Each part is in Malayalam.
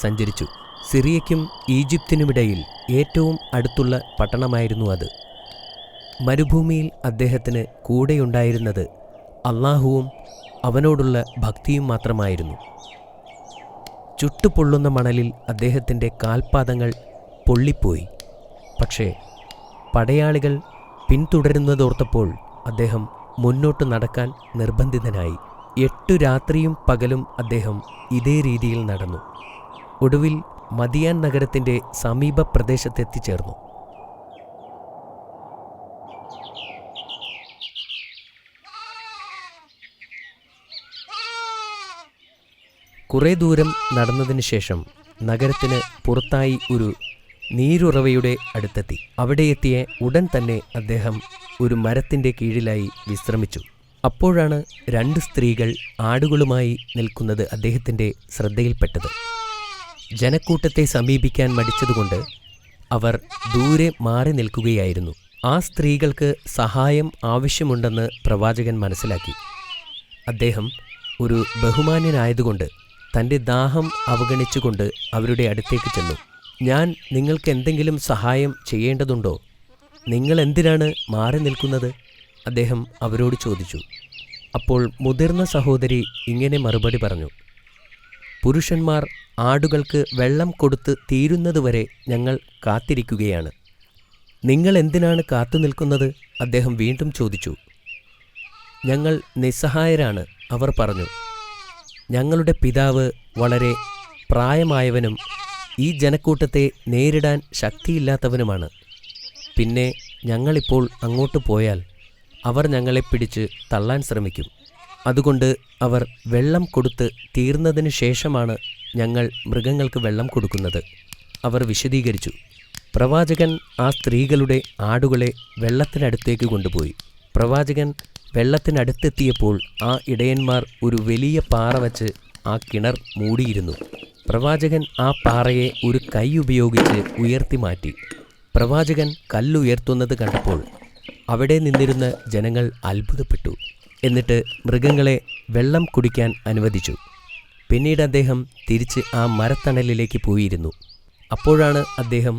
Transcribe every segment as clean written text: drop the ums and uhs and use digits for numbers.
സഞ്ചരിച്ചു. സിറിയയ്ക്കും ഈജിപ്തിനുമിടയിൽ ഏറ്റവും അടുത്തുള്ള പട്ടണമായിരുന്നു അത്. മരുഭൂമിയിൽ അദ്ദേഹത്തിന് കൂടെയുണ്ടായിരുന്നത് അല്ലാഹുവും അവനോടുള്ള ഭക്തിയും മാത്രമായിരുന്നു. ചുട്ടുപൊള്ളുന്ന മണലിൽ അദ്ദേഹത്തിൻ്റെ കാൽപാദങ്ങൾ പൊള്ളിപ്പോയി. പക്ഷേ പടയാളികൾ പിന്തുടരുന്നതോർത്തപ്പോൾ അദ്ദേഹം മുന്നോട്ട് നടക്കാൻ നിർബന്ധിതനായി. 8 രാത്രിയും പകലും അദ്ദേഹം ഇതേ രീതിയിൽ നടന്നു. ഒടുവിൽ മദിയാൻ നഗരത്തിൻ്റെ സമീപ പ്രദേശത്തെത്തിച്ചേർന്നു. കുറേ ദൂരം നടന്നതിന് ശേഷം നഗരത്തിന് പുറത്തായി ഒരു നീരുറവയുടെ അടുത്തെത്തി. അവിടെ എത്തിയ ഉടൻ തന്നെ അദ്ദേഹം ഒരു മരത്തിൻ്റെ കീഴിലായി വിശ്രമിച്ചു. അപ്പോഴാണ് 2 സ്ത്രീകൾ ആടുകളുമായി നിൽക്കുന്നത് അദ്ദേഹത്തിൻ്റെ ശ്രദ്ധയിൽപ്പെട്ടത്. ജനക്കൂട്ടത്തെ സമീപിക്കാൻ മടിച്ചതുകൊണ്ട് അവർ ദൂരെ മാറി നിൽക്കുകയായിരുന്നു. ആ സ്ത്രീകൾക്ക് സഹായം ആവശ്യമുണ്ടെന്ന് പ്രവാചകൻ മനസ്സിലാക്കി. അദ്ദേഹം ഒരു ബഹുമാന്യനായതുകൊണ്ട് തൻ്റെ ദാഹം അവഗണിച്ചുകൊണ്ട് അവരുടെ അടുത്തേക്ക് ചെന്നു. ഞാൻ നിങ്ങൾക്ക് എന്തെങ്കിലും സഹായം ചെയ്യേണ്ടതുണ്ടോ? നിങ്ങൾ എന്തിനാണ് മാറി നിൽക്കുന്നത്? അദ്ദേഹം അവരോട് ചോദിച്ചു. അപ്പോൾ മുതിർന്ന സഹോദരി ഇങ്ങനെ മറുപടി പറഞ്ഞു: പുരുഷന്മാർ ആടുകൾക്ക് വെള്ളം കൊടുത്ത് തീരുന്നതുവരെ ഞങ്ങൾ കാത്തിരിക്കുകയാണ്. നിങ്ങൾ എന്തിനാണ് കാത്തു നിൽക്കുന്നത്? അദ്ദേഹം വീണ്ടും ചോദിച്ചു. ഞങ്ങൾ നിസ്സഹായരാണ്, അവർ പറഞ്ഞു. ഞങ്ങളുടെ പിതാവ് വളരെ പ്രായമായവനും ഈ ജനക്കൂട്ടത്തെ നേരിടാൻ ശക്തിയില്ലാത്തവനുമാണ്. പിന്നെ ഞങ്ങളിപ്പോൾ അങ്ങോട്ട് പോയാൽ അവർ ഞങ്ങളെ പിടിച്ച് തള്ളാൻ ശ്രമിക്കും. അതുകൊണ്ട് അവർ വെള്ളം കൊടുത്ത് തീർന്നതിന് ശേഷമാണ് ഞങ്ങൾ മൃഗങ്ങൾക്ക് വെള്ളം കൊടുക്കുന്നത്, അവർ വിശദീകരിച്ചു. പ്രവാചകൻ ആ സ്ത്രീകളുടെ ആടുകളെ വെള്ളത്തിനടുത്തേക്ക് കൊണ്ടുപോയി. പ്രവാചകൻ വെള്ളത്തിനടുത്തെത്തിയപ്പോൾ ആ ഇടയന്മാർ ഒരു വലിയ പാറ വച്ച് ആ കിണർ മൂടിയിരുന്നു. പ്രവാചകൻ ആ പാറയെ ഒരു കൈ ഉപയോഗിച്ച് ഉയർത്തി മാറ്റി. പ്രവാചകൻ കല്ലുയർത്തുന്നത് കണ്ടപ്പോൾ അവിടെ നിന്നിരുന്ന ജനങ്ങൾ അത്ഭുതപ്പെട്ടു. എന്നിട്ട് മൃഗങ്ങളെ വെള്ളം കുടിക്കാൻ അനുവദിച്ചു. പിന്നീട് അദ്ദേഹം തിരിച്ച് ആ മരത്തണലിലേക്ക് പോയിരുന്നു. അപ്പോഴാണ് അദ്ദേഹം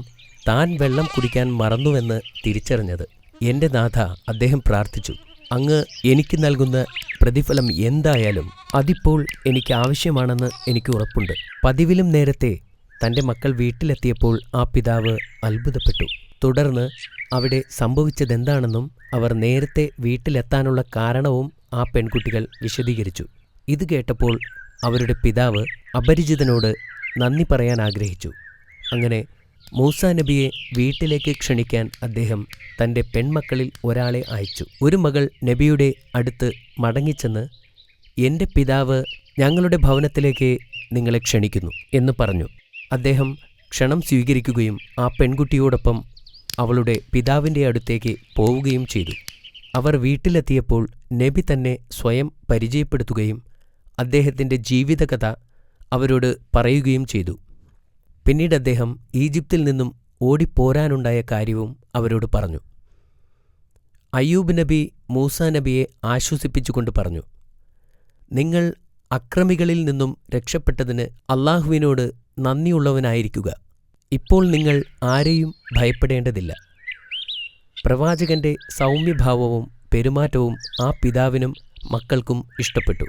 താൻ വെള്ളം കുടിക്കാൻ മറന്നുവെന്ന് തിരിച്ചറിഞ്ഞത്. എൻ്റെ നാഥ, അദ്ദേഹം പ്രാർത്ഥിച്ചു, അങ്ങ് എനിക്ക് നൽകുന്ന പ്രതിഫലം എന്തായാലും അതിപ്പോൾ എനിക്ക് ആവശ്യമാണെന്ന് എനിക്ക് ഉറപ്പുണ്ട്. പതിവിലും നേരത്തെ തൻ്റെ മക്കൾ വീട്ടിലെത്തിയപ്പോൾ ആ പിതാവ് അത്ഭുതപ്പെട്ടു. തുടർന്ന് അവിടെ സംഭവിച്ചതെന്താണെന്നും അവർ നേരത്തെ വീട്ടിലെത്താനുള്ള കാരണവും ആ പെൺകുട്ടികൾ വിശദീകരിച്ചു. ഇത് കേട്ടപ്പോൾ അവരുടെ പിതാവ് അപരിചിതനോട് നന്ദി പറയാൻ ആഗ്രഹിച്ചു. അങ്ങനെ മൂസാ നബിയെ വീട്ടിലേക്ക് ക്ഷണിക്കാൻ അദ്ദേഹം തൻ്റെ പെൺമക്കളിൽ ഒരാളെ അയച്ചു. ഒരു മകൾ നബിയുടെ അടുത്ത് മടങ്ങിച്ചെന്ന്, എൻ്റെ പിതാവ് ഞങ്ങളുടെ ഭവനത്തിലേക്ക് നിങ്ങളെ ക്ഷണിക്കുന്നു എന്ന് പറഞ്ഞു. അദ്ദേഹം ക്ഷണം സ്വീകരിക്കുകയും ആ പെൺകുട്ടിയോടൊപ്പം അവളുടെ പിതാവിൻ്റെ അടുത്തേക്ക് പോവുകയും ചെയ്തു. അവർ വീട്ടിലെത്തിയപ്പോൾ നബി തന്നെ സ്വയം പരിചയപ്പെടുത്തുകയും അദ്ദേഹത്തിൻ്റെ ജീവിതകഥ അവരോട് പറയുകയും ചെയ്തു. പിന്നീട് അദ്ദേഹം ഈജിപ്തിൽ നിന്നും ഓടിപ്പോരാനുണ്ടായ കാര്യവും അവരോട് പറഞ്ഞു. അയ്യൂബ് നബി മൂസാ നബിയെ ആശ്വസിപ്പിച്ചുകൊണ്ട് പറഞ്ഞു, നിങ്ങൾ അക്രമികളിൽ നിന്നും രക്ഷപ്പെട്ടതിന് അല്ലാഹുവിനോട് നന്ദിയുള്ളവനായിരിക്കുക. ഇപ്പോൾ നിങ്ങൾ ആരെയും ഭയപ്പെടേണ്ടതില്ല. പ്രവാചകന്റെ സൗമ്യഭാവവും പെരുമാറ്റവും ആ പിതാവിനും മക്കൾക്കും ഇഷ്ടപ്പെട്ടു.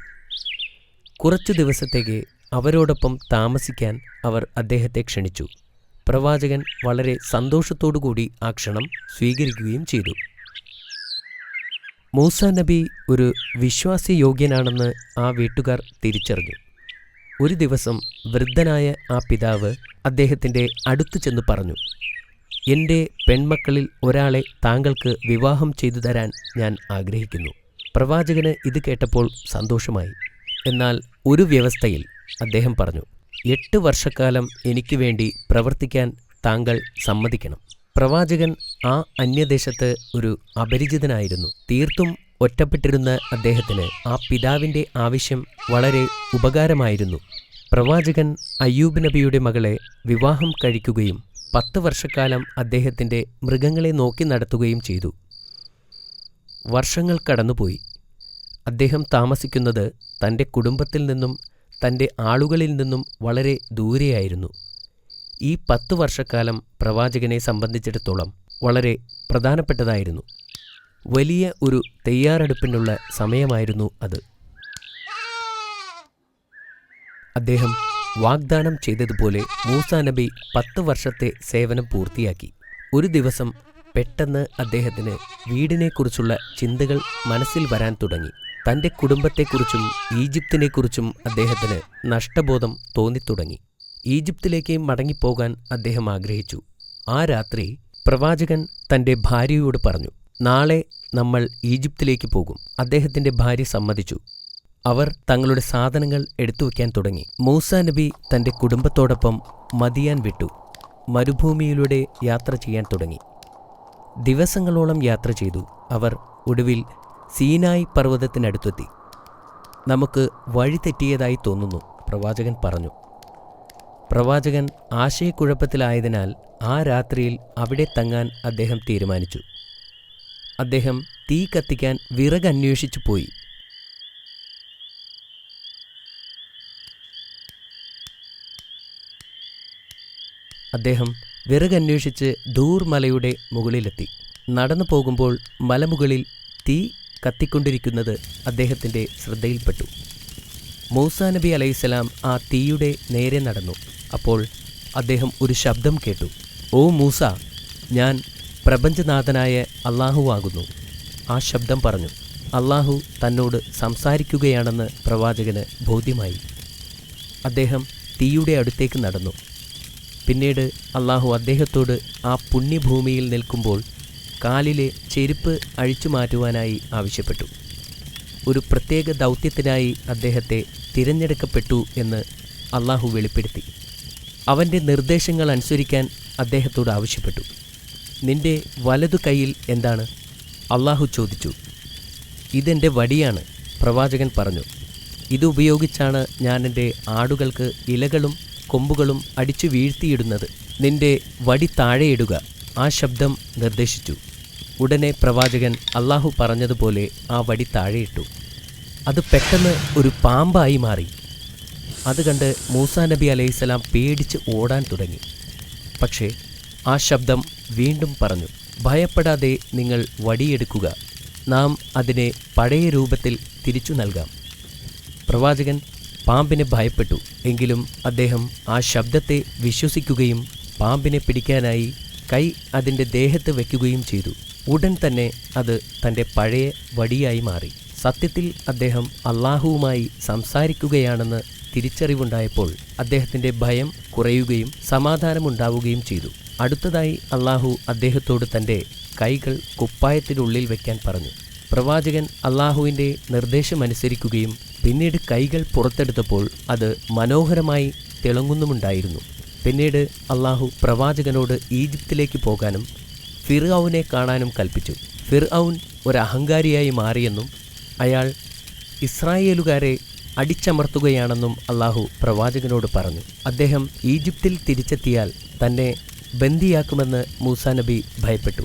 കുറച്ചു ദിവസത്തേക്ക് അവരോടൊപ്പം താമസിക്കാൻ അവർ അദ്ദേഹത്തെ ക്ഷണിച്ചു. പ്രവാചകൻ വളരെ സന്തോഷത്തോടുകൂടി ആ ക്ഷണം സ്വീകരിക്കുകയും ചെയ്തു. മൂസാ നബി ഒരു വിശ്വാസയോഗ്യനാണെന്ന് ആ വീട്ടുകാർ തിരിച്ചറിഞ്ഞു. ഒരു ദിവസം വൃദ്ധനായ ആ പിതാവ് അദ്ദേഹത്തിൻ്റെ അടുത്തു ചെന്ന് പറഞ്ഞു, എൻ്റെ പെൺമക്കളിൽ ഒരാളെ താങ്കൾക്ക് വിവാഹം ചെയ്തു തരാൻ ഞാൻ ആഗ്രഹിക്കുന്നു. പ്രവാചകന് ഇത് കേട്ടപ്പോൾ സന്തോഷമായി. എന്നാൽ ഒരു വ്യവസ്ഥയിൽ അദ്ദേഹം പറഞ്ഞു, 8 വർഷക്കാലം എനിക്ക് വേണ്ടി പ്രവർത്തിക്കാൻ താങ്കൾ സമ്മതിക്കണം. പ്രവാചകൻ ആ അന്യദേശത്ത് ഒരു അപരിചിതനായിരുന്നു. തീർത്തും ഒറ്റപ്പെട്ടിരുന്ന അദ്ദേഹത്തിന് ആ പിതാവിൻ്റെ ആവശ്യം വളരെ ഉപകാരമായിരുന്നു. പ്രവാചകൻ അയ്യൂബ് നബിയുടെ മകളെ വിവാഹം കഴിക്കുകയും 10 വർഷക്കാലം അദ്ദേഹത്തിൻ്റെ മൃഗങ്ങളെ നോക്കി നടത്തുകയും ചെയ്തു. വർഷങ്ങൾ കടന്നുപോയി. അദ്ദേഹം താമസിക്കുന്നത് തൻ്റെ കുടുംബത്തിൽ നിന്നും തൻ്റെ ആളുകളിൽ നിന്നും വളരെ ദൂരെയായിരുന്നു. ഈ 10 വർഷക്കാലം പ്രവാചകനെ സംബന്ധിച്ചിടത്തോളം വളരെ പ്രധാനപ്പെട്ടതായിരുന്നു. വലിയ ഒരു തയ്യാറെടുപ്പിനുള്ള സമയമായിരുന്നു അത്. അദ്ദേഹം വാഗ്ദാനം ചെയ്തതുപോലെ മൂസാ നബി 10 വർഷത്തെ സേവനം പൂർത്തിയാക്കി. ഒരു ദിവസം പെട്ടെന്ന് അദ്ദേഹത്തിന് വീടിനെക്കുറിച്ചുള്ള ചിന്തകൾ മനസ്സിൽ വരാൻ തുടങ്ങി. തൻ്റെ കുടുംബത്തെക്കുറിച്ചും ഈജിപ്തിനെക്കുറിച്ചും അദ്ദേഹത്തിന് നഷ്ടബോധം തോന്നിത്തുടങ്ങി. ഈജിപ്തിലേക്ക് മടങ്ങിപ്പോകാൻ അദ്ദേഹം ആഗ്രഹിച്ചു. ആ രാത്രി പ്രവാചകൻ തൻ്റെ ഭാര്യയോട് പറഞ്ഞു, നാളെ നമ്മൾ ഈജിപ്തിലേക്ക് പോകും. അദ്ദേഹത്തിൻ്റെ ഭാര്യ സമ്മതിച്ചു. അവർ തങ്ങളുടെ സാധനങ്ങൾ എടുത്തുവെക്കാൻ തുടങ്ങി. മൂസാ നബി തൻ്റെ കുടുംബത്തോടൊപ്പം മദിയാൻ വിട്ടു മരുഭൂമിയിലൂടെ യാത്ര ചെയ്യാൻ തുടങ്ങി. ദിവസങ്ങളോളം യാത്ര ചെയ്തു. അവർ ഒടുവിൽ സീനായ് പർവ്വതത്തിനടുത്തെത്തി. നമുക്ക് വഴി തെറ്റിയതായി തോന്നുന്നു, പ്രവാചകൻ പറഞ്ഞു. പ്രവാചകൻ ആശയക്കുഴപ്പത്തിലായതിനാൽ ആ രാത്രിയിൽ അവിടെ തങ്ങാൻ അദ്ദേഹം തീരുമാനിച്ചു. അദ്ദേഹം തീ കത്തിക്കാൻ വിറകന്വേഷിച്ചു പോയി. അദ്ദേഹം വിറകന്വേഷിച്ച് ദൂർ മലയുടെ മുകളിലെത്തി. നടന്നു പോകുമ്പോൾ മലമുകളിൽ തീ കത്തിക്കൊണ്ടിരിക്കുന്നത് അദ്ദേഹത്തിൻ്റെ ശ്രദ്ധയിൽപ്പെട്ടു. മൂസാ നബി അലൈഹിസ്സലാം ആ തീയുടെ നേരെ നടന്നു. അപ്പോൾ അദ്ദേഹം ഒരു ശബ്ദം കേട്ടു. ഓ മൂസ, ഞാൻ പ്രപഞ്ചനാഥനായ അള്ളാഹുവാകുന്നു. ആ ശബ്ദം പറഞ്ഞു. അള്ളാഹു തന്നോട് സംസാരിക്കുകയാണെന്ന് പ്രവാചകന് ബോധ്യമായി. അദ്ദേഹം തീയുടെ അടുത്തേക്ക് നടന്നു. പിന്നീട് അള്ളാഹു അദ്ദേഹത്തോട് ആ പുണ്യഭൂമിയിൽ നിൽക്കുമ്പോൾ കാലിലെ ചെരുപ്പ് അഴിച്ചു മാറ്റുവാനായി ആവശ്യപ്പെട്ടു. ഒരു പ്രത്യേക ദൗത്യത്തിനായി അദ്ദേഹത്തെ തിരഞ്ഞെടുക്കപ്പെട്ടു എന്ന് അള്ളാഹു വെളിപ്പെടുത്തി. അവൻ്റെ നിർദ്ദേശങ്ങൾ അനുസരിക്കാൻ അദ്ദേഹത്തോട് ആവശ്യപ്പെട്ടു. നിന്റെ വലതു കൈയിൽ എന്താണ്? അള്ളാഹു ചോദിച്ചു. ഇതെൻ്റെ വടിയാണ്, പ്രവാചകൻ പറഞ്ഞു. ഇതുപയോഗിച്ചാണ് ഞാൻ എൻ്റെ ആടുകൾക്ക് ഇലകളും കൊമ്പുകളും അടിച്ചു വീഴ്ത്തിയിടുന്നത്. നിന്റെ വടി താഴെയിടുക, ആ ശബ്ദം നിർദ്ദേശിച്ചു. ഉടനെ പ്രവാചകൻ അള്ളാഹു പറഞ്ഞതുപോലെ ആ വടി താഴെയിട്ടു. അത് പെട്ടെന്ന് ഒരു പാമ്പായി മാറി. അത് കണ്ട് മൂസാ നബി അലൈഹിസ്സലാം പേടിച്ച് ഓടാൻ തുടങ്ങി. പക്ഷേ ആ ശബ്ദം വീണ്ടും പറഞ്ഞു, ഭയപ്പെടാതെ നിങ്ങൾ വടിയെടുക്കുക, നാം അതിനെ പഴയ രൂപത്തിൽ തിരിച്ചു നൽകാം. പ്രവാചകൻ പാമ്പിനെ ഭയപ്പെട്ടു. എങ്കിലും അദ്ദേഹം ആ ശബ്ദത്തെ വിശ്വസിക്കുകയും പാമ്പിനെ പിടിക്കാനായി കൈ അതിൻ്റെ ദേഹത്ത് വയ്ക്കുകയും ചെയ്തു. ഉടൻ തന്നെ അത് തൻ്റെ പഴയ വടിയായി മാറി. സത്യത്തിൽ അദ്ദേഹം അള്ളാഹുവുമായി സംസാരിക്കുകയാണെന്ന് തിരിച്ചറിവുണ്ടായപ്പോൾ അദ്ദേഹത്തിൻ്റെ ഭയം കുറയുകയും സമാധാനമുണ്ടാവുകയും ചെയ്തു. അടുത്തതായി അള്ളാഹു അദ്ദേഹത്തോട് തൻ്റെ കൈകൾ കുപ്പായത്തിനുള്ളിൽ വയ്ക്കാൻ പറഞ്ഞു. പ്രവാചകൻ അള്ളാഹുവിൻ്റെ നിർദ്ദേശമനുസരിക്കുകയും പിന്നീട് കൈകൾ പുറത്തെടുത്തപ്പോൾ അത് മനോഹരമായി തിളങ്ങുന്നുമുണ്ടായിരുന്നു. പിന്നീട് അള്ളാഹു പ്രവാചകനോട് ഈജിപ്തിലേക്ക് പോകാനും ഫിർഔനെ കാണാനും കൽപ്പിച്ചു. ഫിർഔൻ ഒരഹങ്കാരിയായി മാറിയെന്നും അയാൾ ഇസ്രായേലുകാരെ അടിച്ചമർത്തുകയാണെന്നും അള്ളാഹു പ്രവാചകനോട് പറഞ്ഞു. അദ്ദേഹം ഈജിപ്തിൽ തിരിച്ചെത്തിയാൽ തന്നെ ബന്ദിയാക്കുമെന്ന് മൂസാ നബി ഭയപ്പെട്ടു.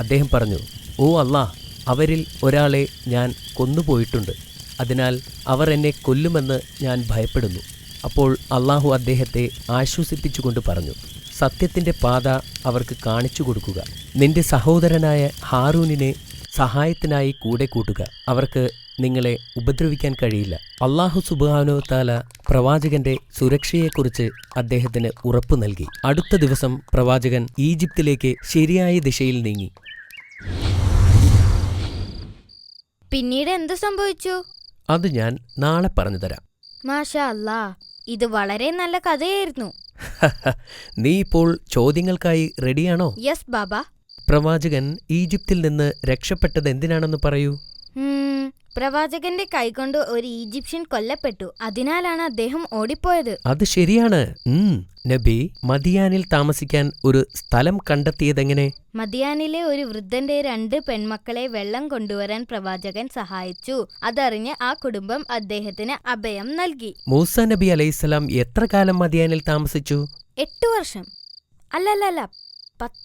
അദ്ദേഹം പറഞ്ഞു, ഓ അല്ലാഹ്, അവരിൽ ഒരാളെ ഞാൻ കൊന്നുപോയിട്ടുണ്ട്. അതിനാൽ അവർ എന്നെ കൊല്ലുമെന്ന് ഞാൻ ഭയപ്പെടുന്നു. അപ്പോൾ അള്ളാഹു അദ്ദേഹത്തെ ആശ്വസിപ്പിച്ചുകൊണ്ട് പറഞ്ഞു, സത്യത്തിൻ്റെ പാത അവർക്ക് കാണിച്ചു കൊടുക്കുക. നിന്റെ സഹോദരനായ ഹാറൂനിനെ സഹായത്തിനായി കൂടെ കൂട്ടുക. അവർക്ക് നിങ്ങളെ ഉപദ്രവിക്കാൻ കഴിയില്ല. അള്ളാഹു സുബ്ഹാനഹു വ തആല പ്രവാചകന്റെ സുരക്ഷയെക്കുറിച്ച് അദ്ദേഹത്തിന് ഉറപ്പു നൽകി. അടുത്ത ദിവസം പ്രവാചകൻ ഈജിപ്തിലേക്ക് ശരിയായ ദിശയിൽ നീങ്ങി. പിന്നീട് എന്ത് സംഭവിച്ചു? അത് ഞാൻ നാളെ പറഞ്ഞുതരാം. മാഷാ അല്ലാ, ഇത് വളരെ നല്ല കഥയായിരുന്നു. നീ ഇപ്പോൾ ചോദ്യങ്ങൾക്കായി റെഡിയാണോ? യെസ് ബാബ. പ്രവാചകൻ ഈജിപ്തിൽ നിന്ന് രക്ഷപ്പെട്ടത് എന്തിനാണെന്ന് പറയൂ. പ്രവാചകന്റെ കൈകൊണ്ട് ഒരു ഈജിപ്ഷ്യൻ കൊല്ലപ്പെട്ടു. അതിനാലാണ് അദ്ദേഹം ഓടിപ്പോയത്. അത് ശരിയാണ്. നബി മദിയാനിൽ താമസിക്കാൻ ഒരു സ്ഥലം കണ്ടെത്തിയതെങ്ങനെ? മദിയാനിലെ ഒരു വൃദ്ധന്റെ 2 പെൺമക്കളെ വെള്ളം കൊണ്ടുവരാൻ പ്രവാചകൻ സഹായിച്ചു. അതറിഞ്ഞ് ആ കുടുംബം അദ്ദേഹത്തിന് അഭയം നൽകി. മൂസാ നബി അലൈഹിസ്സലാം എത്ര കാലം മദിയാനിൽ താമസിച്ചു? 8 വർഷം. അല്ലല്ല 10